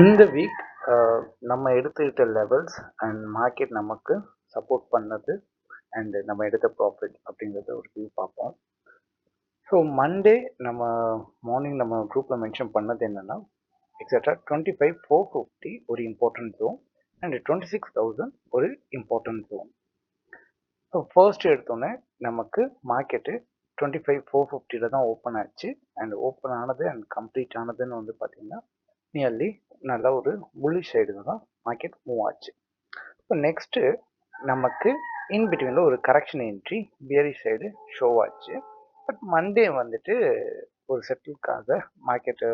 இந்த வீக் நம்ம எடுத்துக்கிட்ட லெவல்ஸ் அண்ட் மார்க்கெட் நமக்கு சப்போர்ட் பண்ணது அண்ட் நம்ம எடுத்த ப்ராஃபிட் அப்படிங்கிறத ஒரு வியூ பார்ப்போம். ஸோ மண்டே நம்ம மார்னிங் நம்ம குரூப்பில் மென்ஷன் பண்ணது என்னென்னா எக்ஸாக்டாக 25,450 ஒரு இம்பார்ட்டன்ட் ஜோன் அண்ட் 26,000 ஒரு இம்பார்ட்டன்ட் ஜோன். ஸோ ஃபர்ஸ்ட் எடுத்தோன்னே நமக்கு மார்க்கெட்டு 25,450 தான் ஓப்பன் ஆச்சு அண்ட் ஓப்பன் ஆனது அண்ட் கம்ப்ளீட் ஆனதுன்னு வந்து பார்த்தீங்கன்னா நியர்லி நல்ல ஒரு புல்லிஷ் சைடு தான் மார்க்கெட் மூவ் ஆச்சு. இப்போ நெக்ஸ்ட்டு நமக்கு இன் பிட்வீனில் ஒரு correction entry bearish side show ஆச்சு. பட் மண்டே வந்துட்டு ஒரு செட்டிலுக்காக மார்க்கெட்டு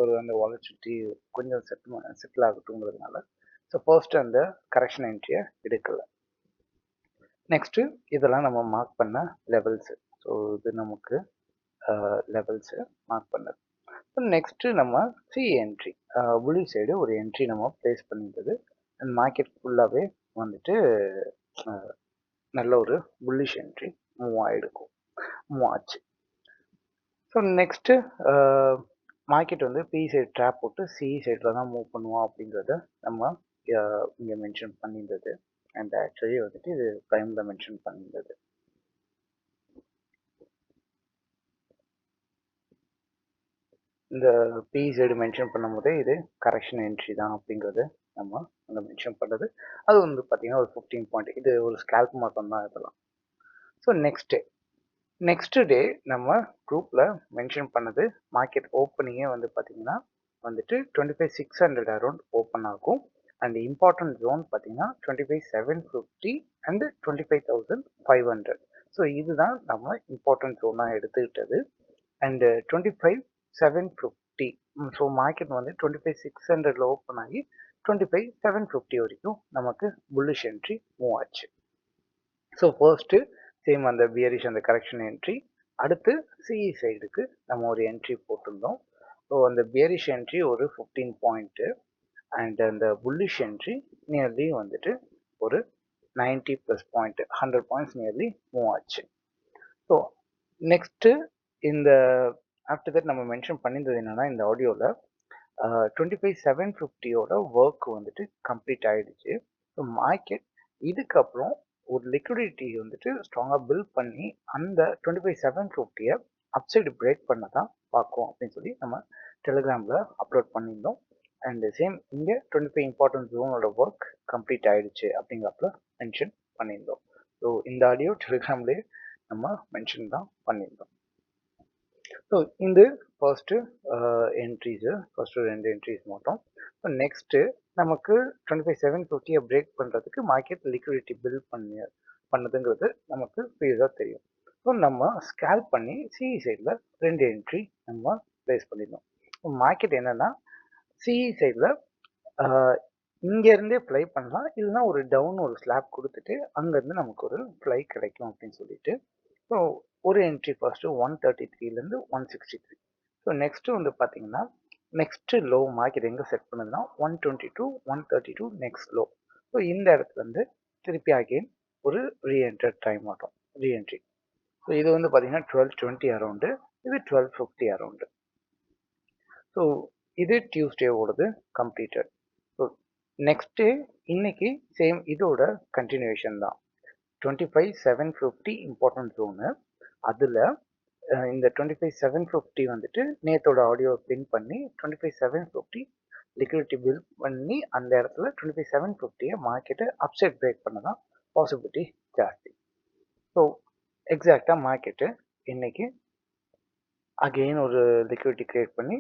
ஒரு அந்த வாலட்டிலிட்டி கொஞ்சம் செட்டில் ஆகட்டுங்கிறதுனால ஸோ ஃபர்ஸ்ட் அந்த கரெக்ஷன் என்ட்ரியை எடுக்கலை. நெக்ஸ்ட்டு இதெல்லாம் நம்ம மார்க் பண்ண லெவல்ஸு. ஸோ இது நமக்கு லெவல்ஸு மார்க் பண்ணது. நெக்ஸ்ட்டு நம்ம சி என்ட்ரி புள்ளி சைடு ஒரு என்ட்ரி நம்ம ப்ளேஸ் பண்ணியிருந்தது அண்ட் மார்க்கெட் ஃபுல்லாகவே வந்துட்டு நல்ல ஒரு புல்லிஷ் என்ட்ரி மூவ் ஆச்சு. ஸோ நெக்ஸ்ட்டு மார்க்கெட் வந்து பி சைடு ட்ராப் போட்டு சி சைடில் தான் மூவ் பண்ணுவோம் அப்படிங்கிறத நம்ம இங்கே மென்ஷன் பண்ணியிருந்தது அண்ட் ஆக்சுவலி வந்துட்டு இது ப்ரைமில் மென்ஷன் பண்ணியிருந்தது. இந்த பி சைடு மென்ஷன் பண்ணும்போதே இது கரெக்ஷன் என்ட்ரி தான் அப்படிங்கிறது நம்ம அங்கே மென்ஷன் பண்ணுறது. அது வந்து பார்த்தீங்கன்னா ஒரு 15 பாயிண்ட், இது ஒரு ஸ்கேல்ப் மட்டும் தான் இதெல்லாம். ஸோ நெக்ஸ்ட் டே நம்ம குரூப்பில் மென்ஷன் பண்ணது மார்க்கெட் ஓப்பனிங்கே வந்து பார்த்தீங்கன்னா வந்துட்டு 25,600 அரௌண்ட் ஓப்பன் ஆகும் அண்ட் இம்பார்ட்டன்ட் ஜோன் பார்த்தீங்கன்னா 25,750 அண்ட் 25,500. ஸோ இதுதான் நம்ம இம்பார்ட்டன்ட் ஜோனாக எடுத்துக்கிட்டது அண்ட் 25,750. ஸோ மார்க்கெட் வந்து 25,600 ஓப்பன் ஆகி 25,750 வரைக்கும் நமக்கு புல்லிஷ் என்ட்ரி மூவ் ஆச்சு. ஸோ ஃபர்ஸ்ட்டு சேம் அந்த பியரிஷ் அந்த கரெக்ஷன் என்ட்ரி, அடுத்து சிஇ சைடுக்கு நம்ம ஒரு என்ட்ரி போட்டிருந்தோம். ஸோ அந்த பியரிஷ் என்ட்ரி ஒரு 15 பாயிண்ட்டு அண்ட் அந்த புல்லிஷ் என்ட்ரி நியர்லி வந்துட்டு ஒரு 90 plus point 100 points nearly move ஆச்சு. ஸோ நெக்ஸ்ட்டு இந்த ஆஃப்டர் தட் நம்ம மென்ஷன் பண்ணியிருந்தது என்னன்னா இந்த ஆடியோவில் 25,750யோட ஒர்க் வந்துட்டு கம்ப்ளீட் ஆகிடுச்சு. ஸோ மார்க்கெட் இதுக்கப்புறம் ஒரு லிக்விடிட்டி வந்துட்டு ஸ்ட்ராங்காக பில்ட் பண்ணி அந்த 25,750 அப்சைடு பிரேக் பண்ண தான் பார்க்கும் அப்படின்னு சொல்லி நம்ம டெலிகிராமில் அப்லோட் பண்ணியிருந்தோம். அண்ட் சேம் இங்கே 25 இம்பார்ட்டன்ட் ஜோனோட ஒர்க் கம்ப்ளீட் ஆகிடுச்சு அப்படிங்கிறப்ப மென்ஷன் பண்ணியிருந்தோம். ஸோ இந்த ஆடியோ டெலிகிராம்லேயே நம்ம மென்ஷன் தான் பண்ணியிருந்தோம். ஸோ இந்த ஃபர்ஸ்ட்டு என்ட்ரிஸு ஃபர்ஸ்ட்டு 2 என்ட்ரிஸ் மட்டும். ஸோ நெக்ஸ்ட்டு நமக்கு 25,750 பிரேக் பண்ணுறதுக்கு மார்க்கெட் லிக்விடிட்டி பில்ட் பண்ணுதுங்கிறது நமக்கு க்ளியராக தெரியும். ஸோ நம்ம ஸ்கேல்ப் பண்ணி சிஇ சைடில் 2 என்ட்ரி நம்ம ப்ளேஸ் பண்ணியிருந்தோம். ஸோ மார்க்கெட் என்னென்னா சிஇ சைடில் இங்கேருந்தே ஃப்ளை பண்ணலாம், இல்லைனா ஒரு டவுன் ஒரு ஸ்லாப் கொடுத்துட்டு அங்கேருந்து நமக்கு ஒரு ஃப்ளை கிடைக்கும் அப்படின்னு சொல்லிட்டு ஸோ ஒரு என்ட்ரி ஃபர்ஸ்ட்டு 133லேருந்து 163. ஸோ நெக்ஸ்ட்டு வந்து பார்த்தீங்கன்னா நெக்ஸ்ட்டு லோ மார்க்கெட் எங்கே செட் பண்ணுதுன்னா 122 132 நெக்ஸ்ட் லோ. ஸோ இந்த இடத்துலேருந்து திருப்பி அகெயின் ஒரு ரீஎன்டர் டைம் ஆகும் ரீஎன்ட்ரி. ஸோ இது வந்து பார்த்தீங்கன்னா 1220 அரௌண்டு, இது 1250 அரௌண்டு. ஸோ இது டியூஸ்டேவோடது கம்ப்ளீட்டட். ஸோ நெக்ஸ்ட்டு இன்னைக்கு சேம் இதோட கண்டினியூஷன் தான் 25,750 இம்பார்ட்டன்ட் ஜோனு. அதில் இந்த 25,750 வந்துட்டு நேத்தோட ஆடியோ பின் பண்ணி 25,750 லிக்விடிட்டி பில்ட் பண்ணி அந்த இடத்துல 25,750 மார்க்கெட்டை அப்சைட் பிரேக் பண்ண தான் பாசிபிலிட்டி ஜாஸ்தி. ஸோ எக்ஸாக்டாக மார்க்கெட்டு இன்னைக்கு அகெயின் ஒரு லிக்விடிட்டி கிரியேட் பண்ணி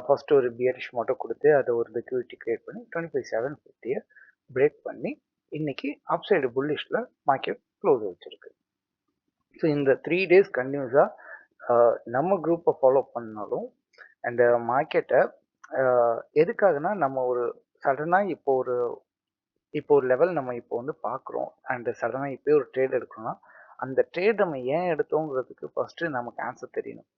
ஃபர்ஸ்ட் ஒரு பியரிஷ் மட்டும் கொடுத்து அதை ஒரு லிக்விடிட்டி கிரியேட் பண்ணி 25,750 பிரேக் பண்ணி இன்னைக்கு அப்சைடு புல்லிஷில் மார்க்கெட் க்ளோஸ் வச்சிருக்கு. ஸோ இந்த 3 days கண்டினியூஸாக நம்ம குரூப்பை ஃபாலோ பண்ணாலும் அந்த மார்க்கெட்டை எதுக்காகனா நம்ம ஒரு சடனாக இப்போ ஒரு லெவல் நம்ம இப்போ வந்து பார்க்குறோம் அண்ட் சடனாக இப்போ ஒரு ட்ரேட் எடுக்கணும்னா அந்த ட்ரேட் நம்ம ஏன் எடுத்தோங்கிறதுக்கு ஃபஸ்ட்டு நமக்கு ஆன்சர் தெரியணும்.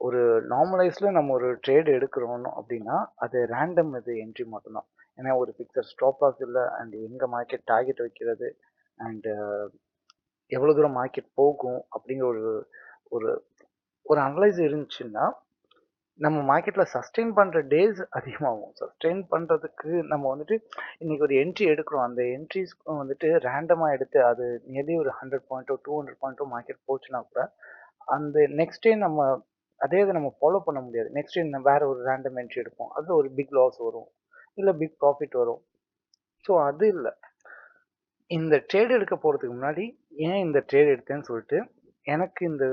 ஒரு நார்மலைஸில் நம்ம ஒரு ட்ரேட் எடுக்கிறோம் அப்படின்னா அது ரேண்டம் இது என்ட்ரி மட்டும்தான். ஏன்னா ஒரு ஃபிக்ஸட் ஸ்டாப் லாஸ் இல்லை அண்ட் எங்கே மார்க்கெட் டார்கெட் வைக்கிறது அண்டு எவ்வளோ தூரம் மார்க்கெட் போகும் அப்படிங்கிற ஒரு ஒரு ஒரு அனலைஸ் இருந்துச்சுன்னா நம்ம மார்க்கெட்டில் சஸ்டெயின் பண்ணுற டேஸ் அதிகமாகும். சஸ்டெயின் பண்ணுறதுக்கு நம்ம வந்துட்டு இன்னைக்கு ஒரு என்ட்ரி எடுக்கிறோம். அந்த என்ட்ரிஸ் வந்துட்டு ரேண்டமாக எடுத்து அது நியர்லி ஒரு 100 பாயிண்ட்டோ 200 பாயிண்ட்டோ மார்க்கெட் போச்சுன்னா கூட அந்த நெக்ஸ்ட் டே நம்ம அதே இதை நம்ம ஃபாலோ பண்ண முடியாது. நெக்ஸ்ட் டே வேற ஒரு ரேண்டம் என்ட்ரி எடுப்போம். அது ஒரு பிக் லாஸ் வரும், இல்லை பிக் ப்ராஃபிட் வரும். ஸோ அது இல்லை. இந்த ட்ரேட் எடுக்க போகிறதுக்கு முன்னாடி ஏன் இந்த ட்ரேட் எடுத்தேன்னு சொல்லிட்டு எனக்கு இந்த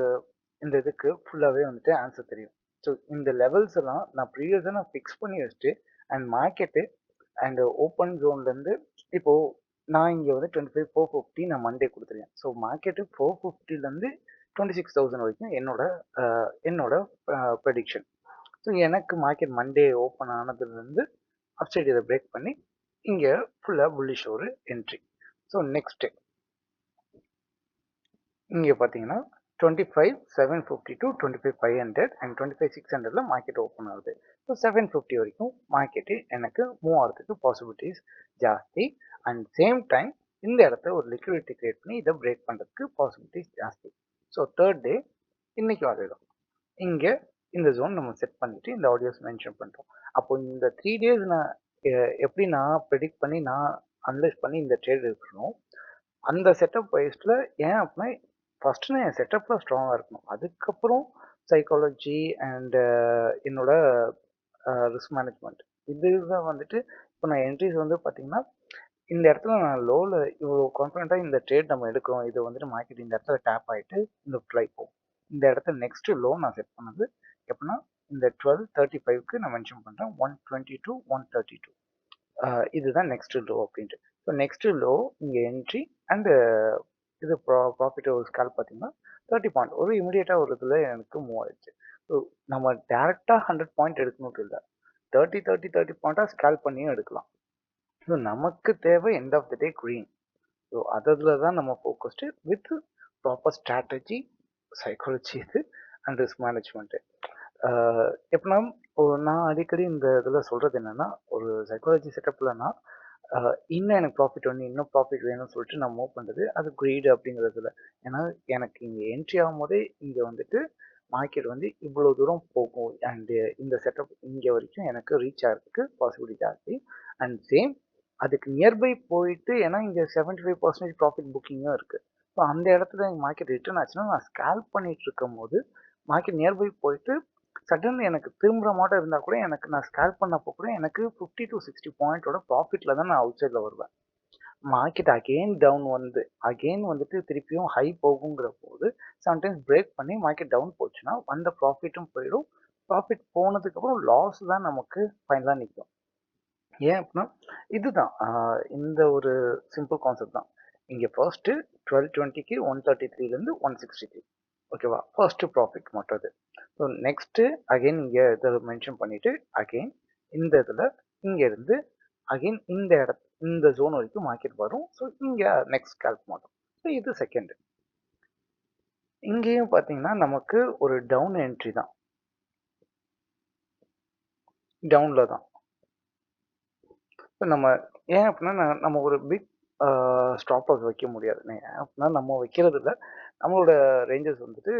இந்த இதுக்கு ஃபுல்லாகவே வந்துட்டு ஆன்சர் தெரியும். ஸோ இந்த லெவல்ஸ் எல்லாம் நான் ப்ரீவியஸாக நான் ஃபிக்ஸ் பண்ணி வச்சுட்டு அண்ட் மார்க்கெட்டு அண்ட் ஓப்பன் ஜோன்லேருந்து இப்போது நான் இங்கே வந்து 25,450 நான் மண்டே கொடுத்துருக்கேன். ஸோ மார்க்கெட்டு 450லேருந்து 26,000 வரைக்கும் என்னோட ப்ரெடிக்ஷன். ஸோ எனக்கு மார்க்கெட் மண்டே ஓப்பன் ஆனதுலேருந்து அப்சைட் இதை பிரேக் பண்ணி இங்கே ஃபுல்லாக புல்லிஷ் ஒரு என்ட்ரி. ஸோ நெக்ஸ்ட்டு இங்கே பார்த்தீங்கன்னா 25,750 to 25,500 அண்ட் 25,600ல மார்க்கெட் ஓப்பன் ஆகுது. ஸோ 750 வரைக்கும் மார்க்கெட்டு எனக்கு மூவ் ஆகிறதுக்கு பாசிபிலிட்டிஸ் ஜாஸ்தி. அண்ட் சேம் டைம் இந்த இடத்த ஒரு லிக்விடிட்டி கிரியேட் பண்ணி இதை பிரேக் பண்ணுறதுக்கு பாசிபிலிட்டிஸ் ஜாஸ்தி. ஸோ தேர்ட் டே இன்னைக்கு ஆகிடும். இங்கே இந்த ஜோன் நம்ம செட் பண்ணிட்டு இந்த ஆடியோஸ் மென்ஷன் பண்ணுறோம். அப்போ இந்த 3 டேஸ் நான் எப்படி நான் ப்ரெடிக்ட் பண்ணி நான் அனலைஸ் பண்ணி இந்த ட்ரேட் இருக்கணும். அந்த செட்டப் வைஸில் ஏன் அப்படின்னா ஃபஸ்ட்டு நான் என் செட்டப்பில் ஸ்ட்ராங்காக இருக்கணும். அதுக்கப்புறம் சைக்காலஜி அண்ட் என்னோட ரிஸ்க் மேனேஜ்மெண்ட் இதுதான் வந்துட்டு இப்போ நான் என்ட்ரிஸ் வந்து பார்த்தீங்கன்னா இந்த இடத்துல நான் லோவில் இவ்வளோ கான்ஃபிடென்ட்டாக இந்த ட்ரேட் நம்ம எடுக்கிறோம். இது வந்துட்டு மார்க்கெட் இந்த இடத்துல டேப் ஆகிட்டு இந்த ஃப்ளை போகும். இந்த இடத்துல நெக்ஸ்ட்டு லோ நான் செட் பண்ணது எப்படின்னா இந்த 1235க்கு நான் மென்ஷன் பண்ணுறேன் 122 132 இதுதான் நெக்ஸ்ட் லோ அப்படின்ட்டு. ஸோ நெக்ஸ்ட் லோ இங்கே என்ட்ரி அண்டு இது ப்ராஃபிட் ஒரு ஸ்கால் பார்த்தீங்கன்னா 30 பாயிண்ட் ஒரு இமீடியட்டாக ஒரு இதில் எனக்கு மூவ் ஆயிடுச்சு. ஸோ நம்ம டேரெக்டாக 100 பாயிண்ட் எடுக்கணும் இல்லை, 30 பாயிண்ட்டாக ஸ்கால் பண்ணியும் எடுக்கலாம். ஸோ நமக்கு தேவை end of the day green. So அதில் தான் நம்ம focused with proper strategy, psychology இது அண்ட் ரிஸ்க் மேனேஜ்மெண்ட்டு. எப்படின்னா நான் அடிக்கடி இந்த இதில் சொல்கிறது என்னென்னா ஒரு சைக்காலஜி செட்டப்லன்னா இன்னும் எனக்கு ப்ராஃபிட் வேணும், இன்னும் ப்ராஃபிட் வேணும்னு சொல்லிட்டு நான் மூவ் பண்ணுறது அது க்ரீடு அப்படிங்கிறதுல. ஏன்னா எனக்கு இங்கே என்ட்ரி ஆகும் போதே இங்கே வந்துட்டு மார்க்கெட் வந்து இவ்வளோ தூரம் போகும் அண்டு இந்த செட்டப் இங்கே வரைக்கும் எனக்கு ரீச் ஆகிறதுக்கு பாசிபிலிட்டி ஜாஸ்தி. அண்ட் சேம் அதுக்கு நியர்பை போயிட்டு ஏன்னா இங்கே 75% ப்ராஃபிட் புக்கிங்கும் இருக்குது. ஸோ அந்த இடத்துல மார்க்கெட் ரிட்டர்ன் ஆச்சுன்னா நான் ஸ்கேல்ப் பண்ணிட்டு இருக்கும் போது மார்க்கெட் நியர்பை போயிட்டு சடன்லி எனக்கு திரும்புகிற மாட்டம் இருந்தால் கூட எனக்கு நான் ஸ்கேல்ப் பண்ணப்போ கூட எனக்கு 50 to 60 பாயிண்டோட ப்ராஃபிட்டில் தான் நான் அவுட் சைடில் வருவேன். மார்க்கெட் அகெயின் டவுன் அகெயின் வந்துட்டு திருப்பியும் ஹை போகுங்கிற போது சம்டைம்ஸ் பிரேக் பண்ணி மார்க்கெட் டவுன் போச்சுன்னா வந்த ப்ராஃபிட்டும் போயிடும். ப்ராஃபிட் போனதுக்கப்புறம் லாஸ் தான் நமக்கு ஃபைனலாக நிற்கும். ஏன் அப்படின்னா இதுதான் இந்த ஒரு சிம்பிள் கான்செப்ட் தான். இங்கே ஃபர்ஸ்ட்டு 1220க்கு 133லேருந்து 163 ஓகேவா, ஃபர்ஸ்ட் ப்ராஃபிட் மட்டும் அது. ஸோ நெக்ஸ்ட்டு அகெயின் இங்கே இதை மென்ஷன் பண்ணிவிட்டு அகெயின் இந்த இதில் இங்கேருந்து அகெயின் இந்த ஜோன் வரைக்கும் மார்க்கெட் வரும். ஸோ இங்கே நெக்ஸ்ட் ஸ்கேல்ப் மாட்டோம். ஸோ இது செகண்டு. இங்கேயும் பார்த்தீங்கன்னா நமக்கு ஒரு டவுன் என்ட்ரி தான், டவுனில் தான். ஸோ நம்ம ஏன் அப்படின்னா நம்ம ஒரு பிக் ஸ்டாப் லாஸ் வைக்க முடியாது. ஏன் அப்படின்னா நம்ம வைக்கிறது இல்லை, நம்மளோட ரேஞ்சஸ் வந்துட்டு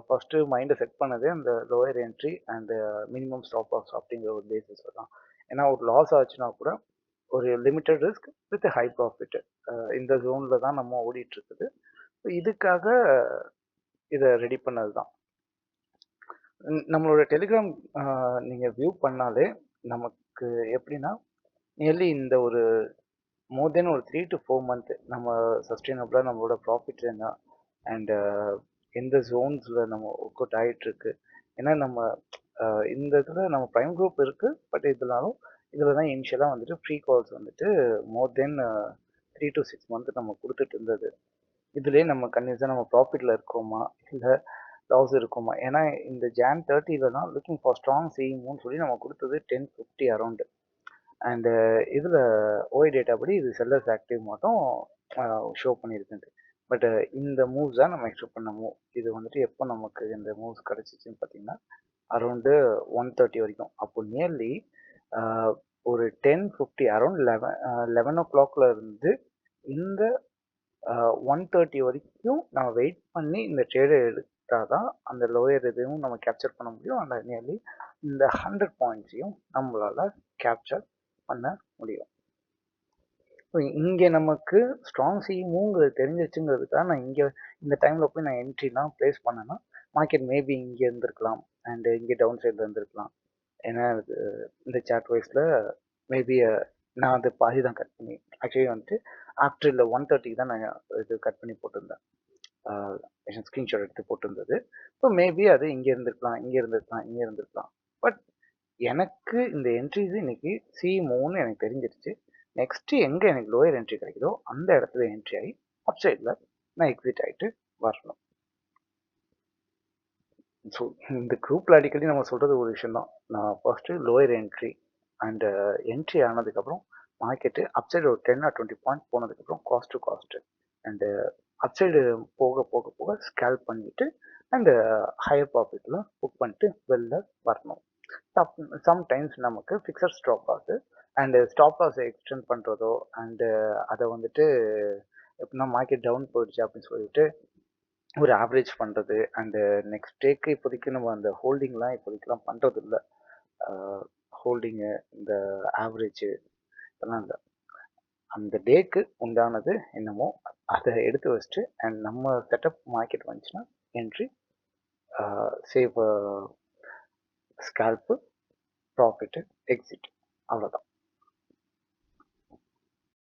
ஃபஸ்ட்டு மைண்டை செட் பண்ணதே அந்த lower entry and minimum stop loss அப்படிங்கிற ஒரு பேசிஸில் தான். ஏன்னா ஒரு லாஸ் ஆச்சுன்னா கூட ஒரு limited risk with high profit இந்த ஜோனில் தான் நம்ம ஓடிட்டு இருக்குது. ஸோ இதுக்காக இதை ரெடி பண்ணது தான். நம்மளோட டெலிகிராம் நீங்கள் வியூ பண்ணாலே நமக்கு எப்படின்னா நியர்லி இந்த ஒரு மோர் தென் ஒரு 3 to 4 மந்த் நம்ம சஸ்டைனபிளாக நம்மளோட ப்ராஃபிட் என்ன அண்ட் எந்த ஜோன்ஸில் நம்ம ஒர்க் அவுட் ஆகிட்டுருக்கு. ஏன்னா நம்ம இந்த இதில் நம்ம ப்ரைம் குரூப் இருக்குது, பட் இதனாலும் இதில் தான் இனிஷியலாக வந்துட்டு ஃப்ரீ கால்ஸ் வந்துட்டு மோர் தென் 3 to 6 மந்த் நம்ம கொடுத்துட்டு இருந்தது. இதுலேயே நம்ம கன்வியூஸாக நம்ம ப்ராஃபிட்டில் இருக்கோமா இல்லை லாஸ் இருக்குமா. ஏன்னா இந்த Jan 30ல தான் லுக்கிங் ஃபார் ஸ்ட்ராங் செய்யுமோன்னு சொல்லி நம்ம கொடுத்தது 1050 அரௌண்டு. அண்டு இதில் ஓஐ டேட்டா படி இது செல்லர்ஸ் ஆக்டிவ் மட்டும் ஷோ பண்ணியிருக்குது. பட் இந்த மூவ்ஸ் தான் நம்ம எக்ஸ்பெக்ட் பண்ண மூவ். இது வந்துட்டு எப்போ நமக்கு இந்த மூவ்ஸ் கிடச்சிச்சின்னு பார்த்தீங்கன்னா அரௌண்டு 130 வரைக்கும். அப்போ நியர்லி ஒரு 1050 அரௌண்ட் 11 o'clockல இருந்து இந்த 130 வரைக்கும் நான் வெயிட் பண்ணி இந்த ட்ரேடை தான் அந்த லோயர் இதுவும் நம்ம கேப்சர் பண்ண முடியும். அந்த நியர்லி இந்த 100 பாயிண்ட்ஸையும் நம்மளால கேப்சர் பண்ண முடியும். ஸோ இங்கே நமக்கு ஸ்ட்ராங் சிஇஓங்கிறது தெரிஞ்சிச்சுங்கிறதுக்காக நான் இங்கே இந்த டைமில் போய் நான் என்ட்ரிலாம் ப்ளேஸ் பண்ணேன்னா மார்க்கெட் மேபி இங்கே இருந்திருக்கலாம் அண்டு இங்கே டவுன் சைடில் இருந்திருக்கலாம். ஏன்னா இந்த சார்ட் வைஸில் மேபி நான் அது பாதி தான் கட் பண்ணி ஆக்சுவலி வந்துட்டு ஆஃப்டர் இல்லை 130 தான் நான் இது கட் பண்ணி போட்டிருந்தேன். ஸ்க்ரீன்ஷாட் எடுத்து போட்டிருந்தது. ஸோ மேபி அது இங்கே இருந்திருக்கலாம், இங்கே இருந்திருக்கலாம், இங்கே இருந்திருக்கலாம். பட் எனக்கு இந்த என்ட்ரிஸ் இன்னைக்கு C3ன்னு எனக்கு தெரிஞ்சிருச்சு. நெக்ஸ்ட் எங்கே எனக்கு லோயர் என்ட்ரி கிடைக்குதோ அந்த இடத்துல என்ட்ரி ஆகி அப் சைடில் நான் எக்ஸிட் ஆகிட்டு வரணும். ஸோ இந்த குரூப்பில் அடிக்கடி நம்ம சொல்கிறது ஒரு விஷயம் தான். நான் first lower entry and entry ஆனதுக்கப்புறம் மார்க்கெட்டு அப்சைடு ஒரு 10 or 20 பாயிண்ட் போனதுக்கப்புறம் cost to cost and upside போக போக போக ஸ்கேல் பண்ணிவிட்டு அண்டு ஹையர் ப்ராஃபிட்டில் புக் பண்ணிட்டு வெளில வரணும். சம்டைம்ஸ் நமக்கு fixed stop loss and stop லாஸை எக்ஸ்டெண்ட் பண்ணுறதோ அண்டு அதை வந்துட்டு எப்படின்னா மார்க்கெட் டவுன் போயிடுச்சு அப்படின்னு சொல்லிட்டு ஒரு ஆவரேஜ் பண்ணுறது அண்டு நெக்ஸ்ட் டேக்கு இப்போதைக்கு நம்ம அந்த ஹோல்டிங்லாம் இப்போதைக்கெலாம் பண்ணுறது இல்லை. ஹோல்டிங்கு இந்த ஆவரேஜு இதெல்லாம் இல்லை. அந்த டேக்கு உண்டானது என்னமோ அதை எடுத்து வச்சுட்டு அண்ட் நம்ம செட்டப் மார்க்கெட் வந்துச்சுன்னா entry save scalp profit exit அவ்வளோதான்.